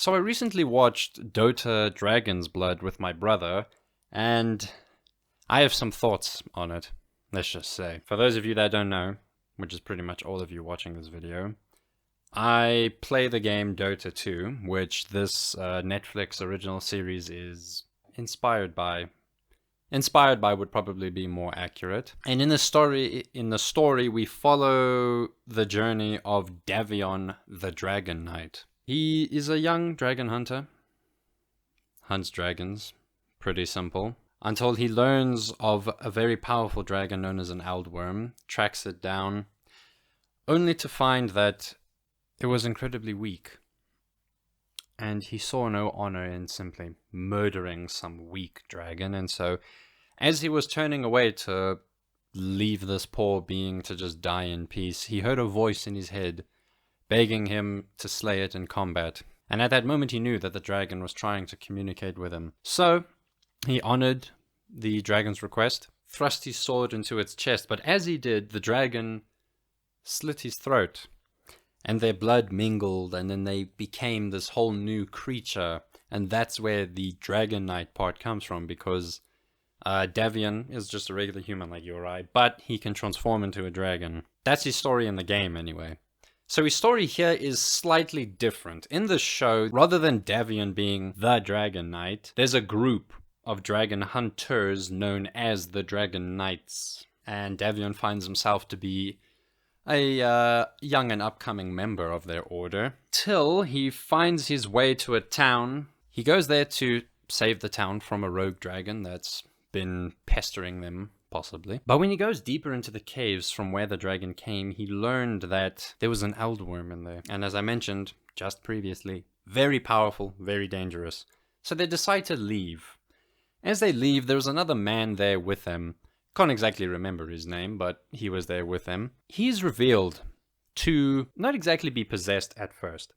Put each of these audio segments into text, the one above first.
So I recently watched Dota Dragon's Blood with my brother, and I have some thoughts on it, let's just say. For those of you that don't know, which is pretty much all of you watching this video, I play the game Dota 2, which this Netflix original series is inspired by. Inspired by would probably be more accurate. And in the story, we follow the journey of Davion the Dragon Knight. He is a young dragon hunter, hunts dragons, pretty simple, until he learns of a very powerful dragon known as an Eldworm, tracks it down, only to find that it was incredibly weak. And he saw no honor in simply murdering some weak dragon, and so as he was turning away to leave this poor being to just die in peace, he heard a voice in his head begging him to slay it in combat. And at that moment he knew that the dragon was trying to communicate with him. So he honored the dragon's request, thrust his sword into its chest, but as he did, the dragon slit his throat, and their blood mingled, and then they became this whole new creature. And that's where the Dragon Knight part comes from, because Davion is just a regular human like you or I, but he can transform into a dragon. That's his story in the game anyway. So his story here is slightly different. In the show, rather than Davion being the Dragon Knight, there's a group of dragon hunters known as the Dragon Knights. And Davion finds himself to be a young and upcoming member of their order, till he finds his way to a town. He goes there to save the town from a rogue dragon that's been pestering them, possibly. But when he goes deeper into the caves from where the dragon came, he learned that there was an Eldworm in there. And as I mentioned just previously, very powerful, very dangerous. So they decide to leave. As they leave, there was another man there with them. Can't exactly remember his name, but he was there with them. He's revealed to not exactly be possessed at first,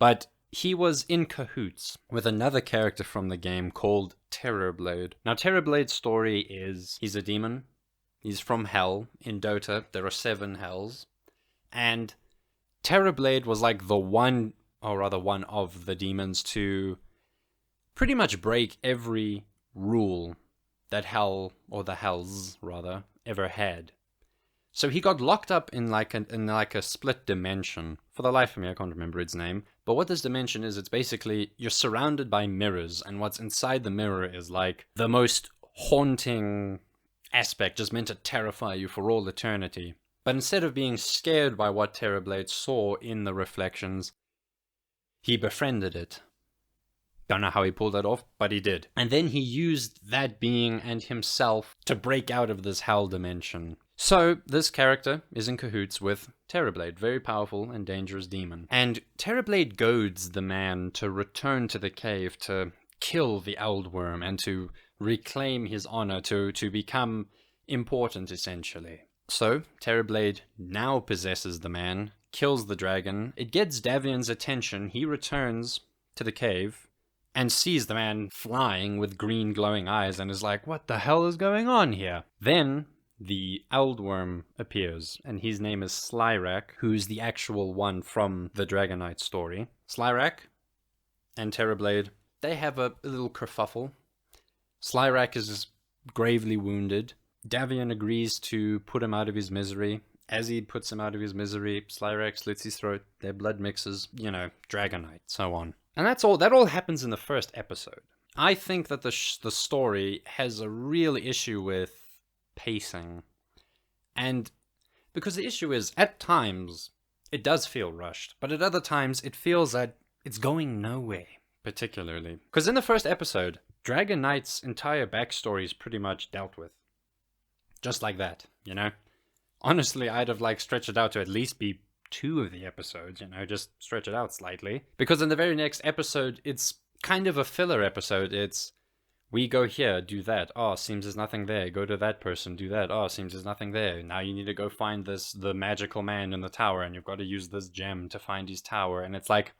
but he was in cahoots with another character from the game called Terrorblade. Now, Terrorblade's story is he's a demon. He's from Hell. In Dota, there are 7 hells. And Terrorblade was like the one, or rather one of the demons to pretty much break every rule that Hell, or the Hells rather, ever had. So he got locked up in like a split dimension. For the life of me, I can't remember its name. But what this dimension is, it's basically you're surrounded by mirrors, and what's inside the mirror is like the most haunting aspect, just meant to terrify you for all eternity. But instead of being scared by what Terrorblade saw in the reflections, he befriended it. Don't know how he pulled that off, but he did. And then he used that being and himself to break out of this hell dimension. So this character is in cahoots with Terrorblade, very powerful and dangerous demon. And Terrorblade goads the man to return to the cave to kill the Eldworm and to reclaim his honor, to become important essentially. So Terrorblade now possesses the man, kills the dragon. It gets Davion's attention. He returns to the cave and sees the man flying with green glowing eyes and is like, what the hell is going on here? Then the Eldworm appears, and his name is Slyrak, who's the actual one from the Dragon Knight story. Slyrak and Terrorblade, they have a little kerfuffle. Slyrak is gravely wounded. Davion agrees to put him out of his misery. As he puts him out of his misery, Slyrak slits his throat, their blood mixes, Dragon Knight, so on. And that's all. That all happens in the first episode. I think that the story has a real issue with pacing. And because the issue is, at times, it does feel rushed. But at other times, it feels that it's going nowhere, particularly. Because in the first episode, Dragon Knight's entire backstory is pretty much dealt with. Just like that, Honestly, I'd have stretched it out to at least be 2 of the episodes, just stretch it out slightly. Because in the very next episode, it's kind of a filler episode. It's, we go here, do that. Oh, seems there's nothing there. Go to that person, do that. Oh, seems there's nothing there. Now you need to go find the magical man in the tower, and you've got to use this gem to find his tower. And it's like,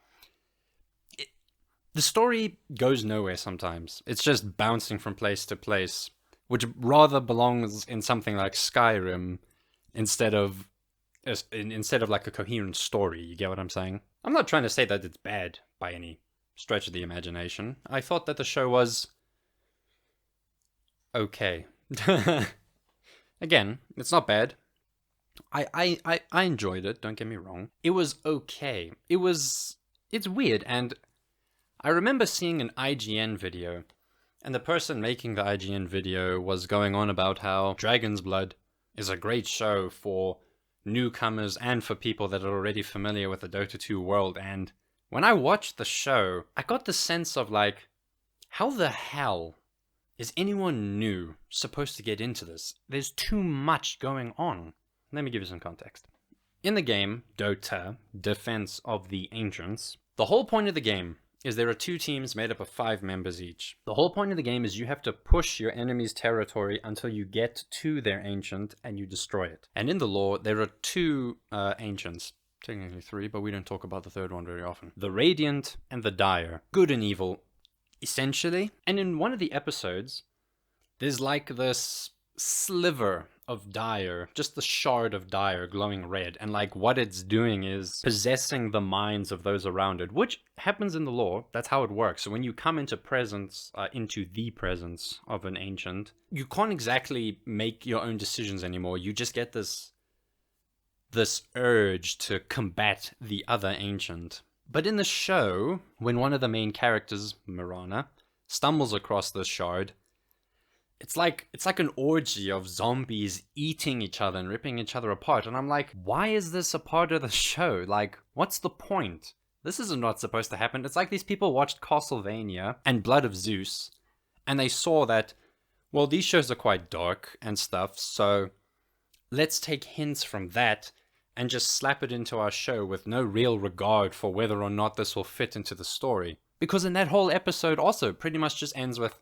the story goes nowhere sometimes. It's just bouncing from place to place, which rather belongs in something like Skyrim instead of like a coherent story. You get what I'm saying? I'm not trying to say that it's bad by any stretch of the imagination, I thought that the show was okay. Again, it's not bad. I enjoyed it, don't get me wrong. It was okay. It's weird, and I remember seeing an IGN video, and the person making the IGN video was going on about how Dragon's Blood is a great show for newcomers and for people that are already familiar with the Dota 2 world. And when I watched the show, I got the sense of like, how the hell is anyone new supposed to get into this? There's too much going on. Let me give you some context. In the game, Dota, Defense of the Ancients, the whole point of the game is there are 2 teams made up of 5 members each. The whole point of the game is you have to push your enemy's territory until you get to their ancient and you destroy it. And in the lore, there are 2 ancients. Technically 3, but we don't talk about the 3rd one very often. The Radiant and the Dire. Good and evil, essentially. And in one of the episodes, there's like this sliver of Dire, just the shard of Dire glowing red, and like what it's doing is possessing the minds of those around it, which happens in the lore. That's how it works. So when you come into the presence of an ancient, you can't exactly make your own decisions anymore. You just get this urge to combat the other ancient. But in the show, when one of the main characters, Mirana, stumbles across this shard, it's like an orgy of zombies eating each other and ripping each other apart. And I'm like, why is this a part of the show? Like, what's the point? This is not supposed to happen. It's like these people watched Castlevania and Blood of Zeus, and they saw that, well, these shows are quite dark and stuff, so let's take hints from that and just slap it into our show with no real regard for whether or not this will fit into the story. Because in that whole episode also pretty much just ends with,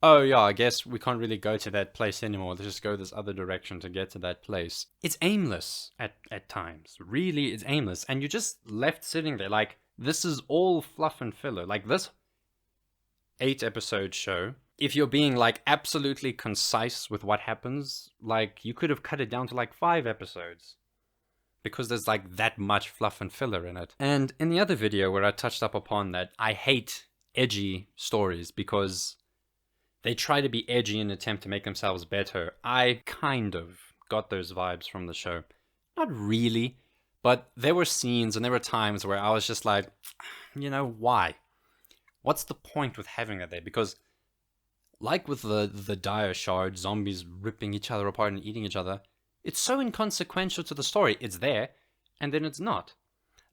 oh yeah, I guess we can't really go to that place anymore. Let's just go this other direction to get to that place. It's aimless at times. Really, it's aimless. And you're just left sitting there like, this is all fluff and filler. Like this 8-episode show, if you're being like absolutely concise with what happens, like you could have cut it down to like 5 episodes. Because there's like that much fluff and filler in it. And in the other video where I touched up upon that, I hate edgy stories because they try to be edgy in an attempt to make themselves better. I kind of got those vibes from the show. Not really, but there were scenes and there were times where I was just like, you know, why? What's the point with having it there? Because like with the Dire Shard, zombies ripping each other apart and eating each other, it's so inconsequential to the story. It's there, and then it's not.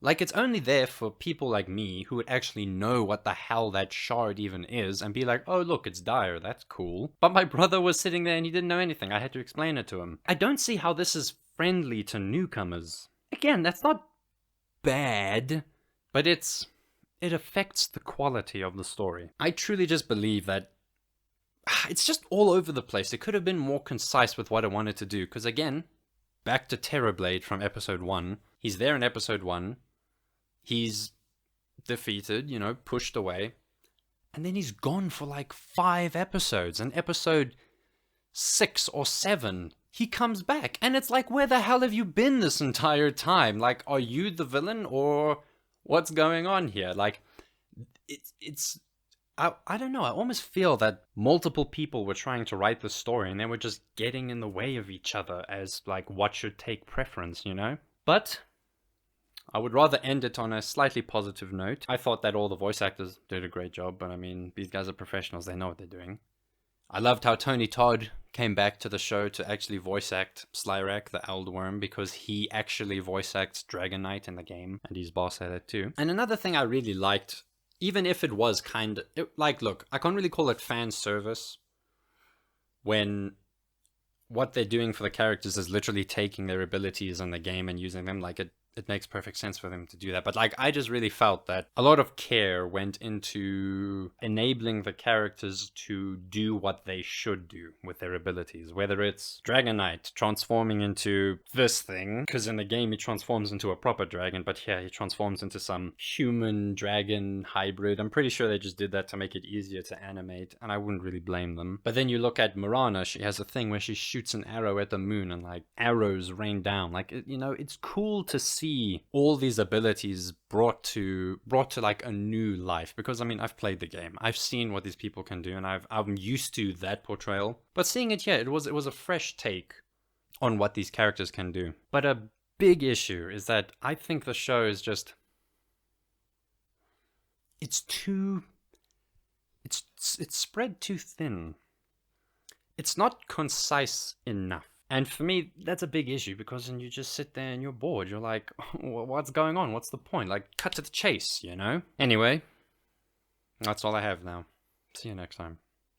Like, it's only there for people like me who would actually know what the hell that shard even is and be like, oh, look, it's Dire, that's cool. But my brother was sitting there and he didn't know anything. I had to explain it to him. I don't see how this is friendly to newcomers. Again, that's not bad, but it affects the quality of the story. I truly just believe that it's just all over the place. It could have been more concise with what I wanted to do. Because again, back to Terrorblade from episode 1. He's there in episode 1. He's defeated, you know, pushed away. And then he's gone for like 5 episodes. And episode 6 or 7, he comes back. And it's like, where the hell have you been this entire time? Like, are you the villain or what's going on here? Like, it's I don't know, I almost feel that multiple people were trying to write the story and they were just getting in the way of each other as like what should take preference, you know? But I would rather end it on a slightly positive note. I thought that all the voice actors did a great job, but I mean, these guys are professionals, they know what they're doing. I loved how Tony Todd came back to the show to actually voice act Slyrak, the Eldworm, because he actually voice acts Dragon Knight in the game, and he's boss at it too. And another thing I really liked, even if it was like, look, I can't really call it fan service when what they're doing for the characters is literally taking their abilities in the game and using them. Like, it makes perfect sense for them to do that. But like, I just really felt that a lot of care went into enabling the characters to do what they should do with their abilities. Whether it's Dragon Knight transforming into this thing, because in the game he transforms into a proper dragon, but here he transforms into some human dragon hybrid. I'm pretty sure they just did that to make it easier to animate, and I wouldn't really blame them. But then you look at Mirana, she has a thing where she shoots an arrow at the moon and like arrows rain down. Like, you know, it's cool to see see all these abilities brought to like a new life. Because I mean, I've played the game, I've seen what these people can do, and I'm used to that portrayal. But seeing it here, it was a fresh take on what these characters can do. But a big issue is that I think the show is just, it's spread too thin. It's not concise enough. And for me, that's a big issue, because then you just sit there and you're bored. You're like, what's going on? What's the point? Like, cut to the chase, you know? Anyway, that's all I have now. See you next time.